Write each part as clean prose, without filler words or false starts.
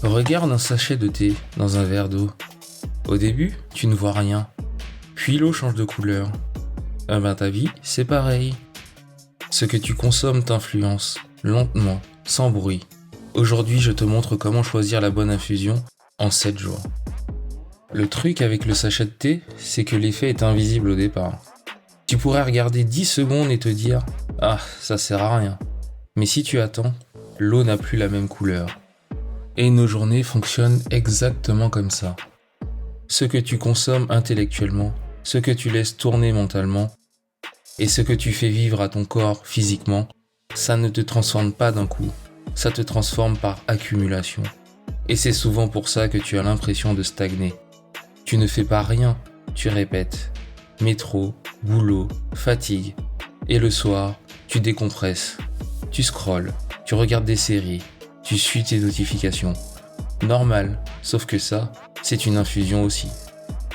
Regarde un sachet de thé dans un verre d'eau. Au début, tu ne vois rien. Puis l'eau change de couleur. Ta vie, c'est pareil. Ce que tu consommes t'influence, lentement, sans bruit. Aujourd'hui, je te montre comment choisir la bonne infusion en 7 jours. Le truc avec le sachet de thé, c'est que l'effet est invisible au départ. Tu pourrais regarder 10 secondes et te dire « Ah, ça sert à rien ». Mais si tu attends, l'eau n'a plus la même couleur. Et nos journées fonctionnent exactement comme ça. Ce que tu consommes intellectuellement, ce que tu laisses tourner mentalement, et ce que tu fais vivre à ton corps physiquement, ça ne te transforme pas d'un coup, ça te transforme par accumulation. Et c'est souvent pour ça que tu as l'impression de stagner. Tu ne fais pas rien, tu répètes. Métro, boulot, fatigue. Et le soir, tu décompresses. Tu scrolles, tu regardes des séries, tu suis tes notifications. Normal, sauf que ça, c'est une infusion aussi.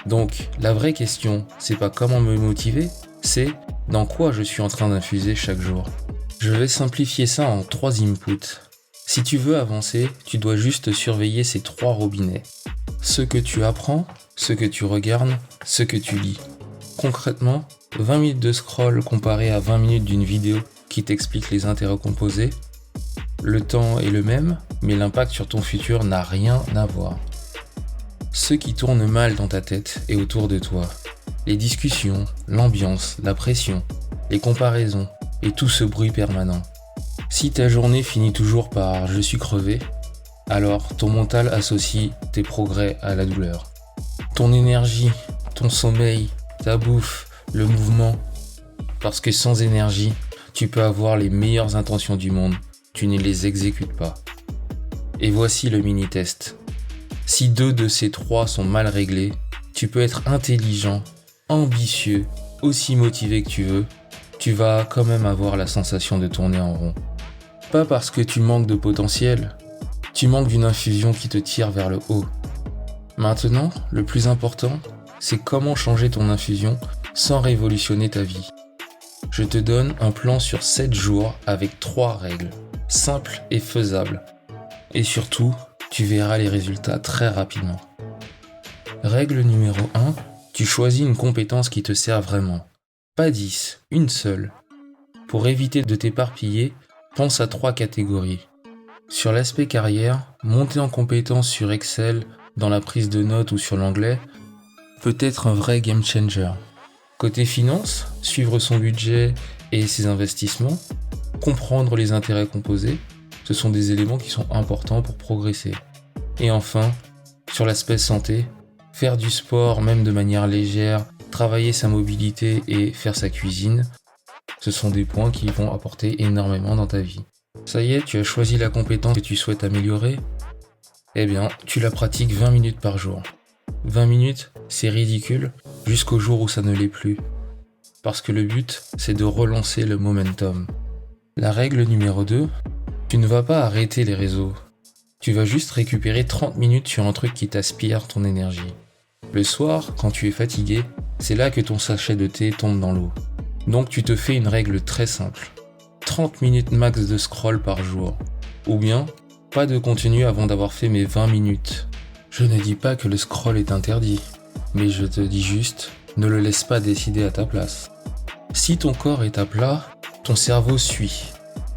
Donc, la vraie question, c'est pas comment me motiver, c'est dans quoi je suis en train d'infuser chaque jour. Je vais simplifier ça en 3 inputs. Si tu veux avancer, tu dois juste surveiller ces 3 robinets. Ce que tu apprends, ce que tu regardes, ce que tu lis. Concrètement, 20 minutes de scroll comparé à 20 minutes d'une vidéo qui t'explique les intérêts composés. Le temps est le même, mais l'impact sur ton futur n'a rien à voir. Ce qui tourne mal dans ta tête et autour de toi. Les discussions, l'ambiance, la pression, les comparaisons et tout ce bruit permanent. Si ta journée finit toujours par « je suis crevé », alors ton mental associe tes progrès à la douleur. Ton énergie, ton sommeil, ta bouffe, le mouvement. Parce que sans énergie, tu peux avoir les meilleures intentions du monde, tu ne les exécutes pas. Et voici le mini-test. Si 2 de ces 3 sont mal réglés, tu peux être intelligent, ambitieux, aussi motivé que tu veux, tu vas quand même avoir la sensation de tourner en rond. Pas parce que tu manques de potentiel, tu manques d'une infusion qui te tire vers le haut. Maintenant, le plus important, c'est comment changer ton infusion sans révolutionner ta vie. Je te donne un plan sur 7 jours avec 3 règles, simples et faisables. Et surtout, tu verras les résultats très rapidement. Règle numéro 1, tu choisis une compétence qui te sert vraiment. Pas 10, une seule. Pour éviter de t'éparpiller, pense à 3 catégories. Sur l'aspect carrière, monter en compétence sur Excel, dans la prise de notes ou sur l'anglais, peut être un vrai game changer. Côté finance, suivre son budget et ses investissements, comprendre les intérêts composés, ce sont des éléments qui sont importants pour progresser. Et enfin, sur l'aspect santé, faire du sport même de manière légère, travailler sa mobilité et faire sa cuisine, ce sont des points qui vont apporter énormément dans ta vie. Ça y est, tu as choisi la compétence que tu souhaites améliorer ? Eh bien, tu la pratiques 20 minutes par jour. 20 minutes, c'est ridicule, jusqu'au jour où ça ne l'est plus. Parce que le but, c'est de relancer le momentum. La règle numéro 2, tu ne vas pas arrêter les réseaux. Tu vas juste récupérer 30 minutes sur un truc qui t'aspire ton énergie. Le soir, quand tu es fatigué, c'est là que ton sachet de thé tombe dans l'eau. Donc tu te fais une règle très simple. 30 minutes max de scroll par jour. Ou bien, pas de contenu avant d'avoir fait mes 20 minutes. Je ne dis pas que le scroll est interdit, mais je te dis juste, ne le laisse pas décider à ta place. Si ton corps est à plat, ton cerveau suit.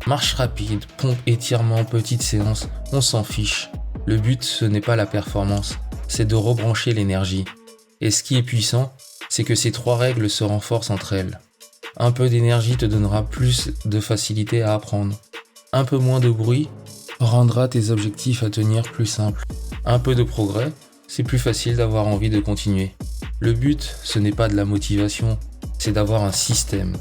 Marche rapide, pompe, étirement, petite séance, on s'en fiche. Le but, ce n'est pas la performance, c'est de rebrancher l'énergie. Et ce qui est puissant, c'est que ces 3 règles se renforcent entre elles. Un peu d'énergie te donnera plus de facilité à apprendre. Un peu moins de bruit rendra tes objectifs à tenir plus simples. Un peu de progrès, c'est plus facile d'avoir envie de continuer. Le but, ce n'est pas de la motivation, c'est d'avoir un système.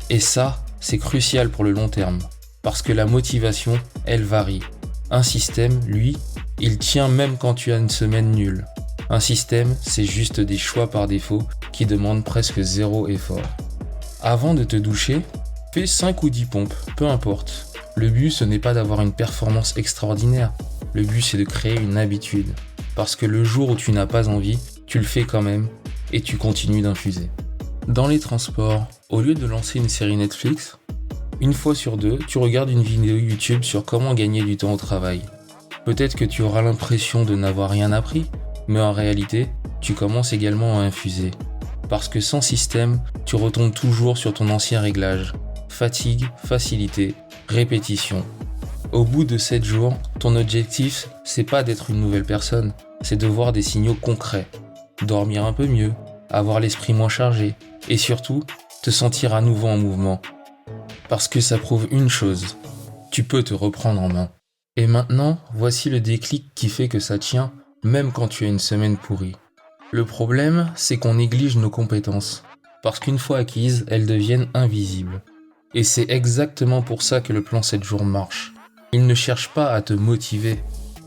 Et ça, c'est crucial pour le long terme. Parce que la motivation, elle varie. Un système, lui, il tient même quand tu as une semaine nulle. Un système, c'est juste des choix par défaut qui demandent presque 0 effort. Avant de te doucher, fais 5 ou 10 pompes, peu importe. Le but, ce n'est pas d'avoir une performance extraordinaire. Le but, c'est de créer une habitude. Parce que le jour où tu n'as pas envie, tu le fais quand même et tu continues d'infuser. Dans les transports, au lieu de lancer une série Netflix, une fois sur 2, tu regardes une vidéo YouTube sur comment gagner du temps au travail. Peut-être que tu auras l'impression de n'avoir rien appris, mais en réalité, tu commences également à infuser. Parce que sans système, tu retombes toujours sur ton ancien réglage. Fatigue, facilité, répétition. Au bout de 7 jours, ton objectif, c'est pas d'être une nouvelle personne, c'est de voir des signaux concrets. Dormir un peu mieux, avoir l'esprit moins chargé, et surtout, te sentir à nouveau en mouvement. Parce que ça prouve une chose, tu peux te reprendre en main. Et maintenant, voici le déclic qui fait que ça tient, même quand tu as une semaine pourrie. Le problème, c'est qu'on néglige nos compétences, parce qu'une fois acquises, elles deviennent invisibles. Et c'est exactement pour ça que le plan 7 jours marche. Il ne cherche pas à te motiver,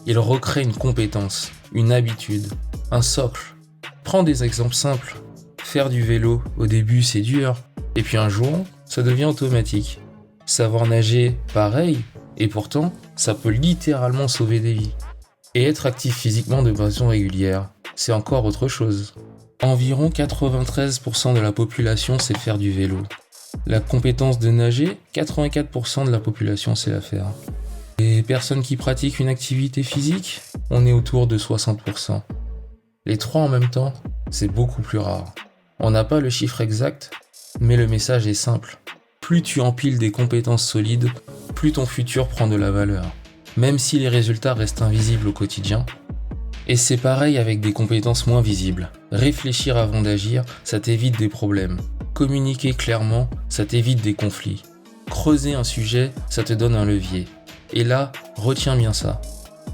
il recrée une compétence, une habitude, un socle. Prends des exemples simples. Faire du vélo, au début c'est dur, et puis un jour, ça devient automatique. Savoir nager, pareil, et pourtant, ça peut littéralement sauver des vies. Et être actif physiquement de façon régulière, c'est encore autre chose. Environ 93% de la population sait faire du vélo. La compétence de nager, 84% de la population sait la faire. Les personnes qui pratiquent une activité physique, on est autour de 60%. Les trois en même temps, c'est beaucoup plus rare. On n'a pas le chiffre exact, mais le message est simple. Plus tu empiles des compétences solides, plus ton futur prend de la valeur. Même si les résultats restent invisibles au quotidien. Et c'est pareil avec des compétences moins visibles. Réfléchir avant d'agir, ça t'évite des problèmes. Communiquer clairement, ça t'évite des conflits. Creuser un sujet, ça te donne un levier. Et là, retiens bien ça.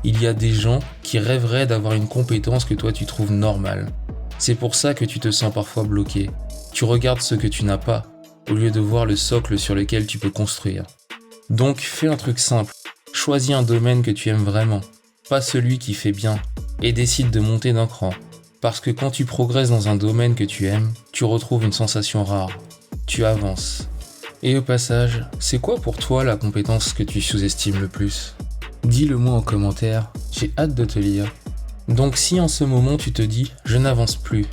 Il y a des gens qui rêveraient d'avoir une compétence que toi tu trouves normale. C'est pour ça que tu te sens parfois bloqué. Tu regardes ce que tu n'as pas, au lieu de voir le socle sur lequel tu peux construire. Donc fais un truc simple. Choisis un domaine que tu aimes vraiment, pas celui qui fait bien, et décide de monter d'un cran. Parce que quand tu progresses dans un domaine que tu aimes, tu retrouves une sensation rare. Tu avances. Et au passage, c'est quoi pour toi la compétence que tu sous-estimes le plus ? Dis-le moi en commentaire, j'ai hâte de te lire. Donc si en ce moment tu te dis « je n'avance plus »,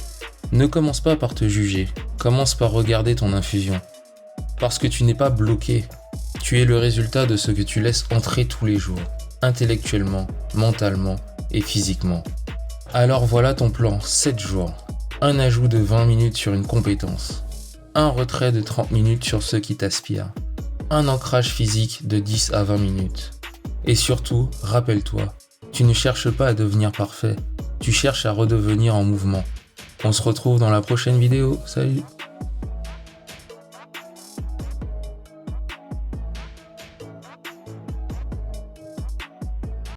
ne commence pas par te juger, commence par regarder ton infusion. Parce que tu n'es pas bloqué, tu es le résultat de ce que tu laisses entrer tous les jours, intellectuellement, mentalement et physiquement. Alors voilà ton plan, 7 jours. Un ajout de 20 minutes sur une compétence. Un retrait de 30 minutes sur ceux qui t'aspirent. Un ancrage physique de 10 à 20 minutes. Et surtout, rappelle-toi, tu ne cherches pas à devenir parfait, tu cherches à redevenir en mouvement. On se retrouve dans la prochaine vidéo, salut!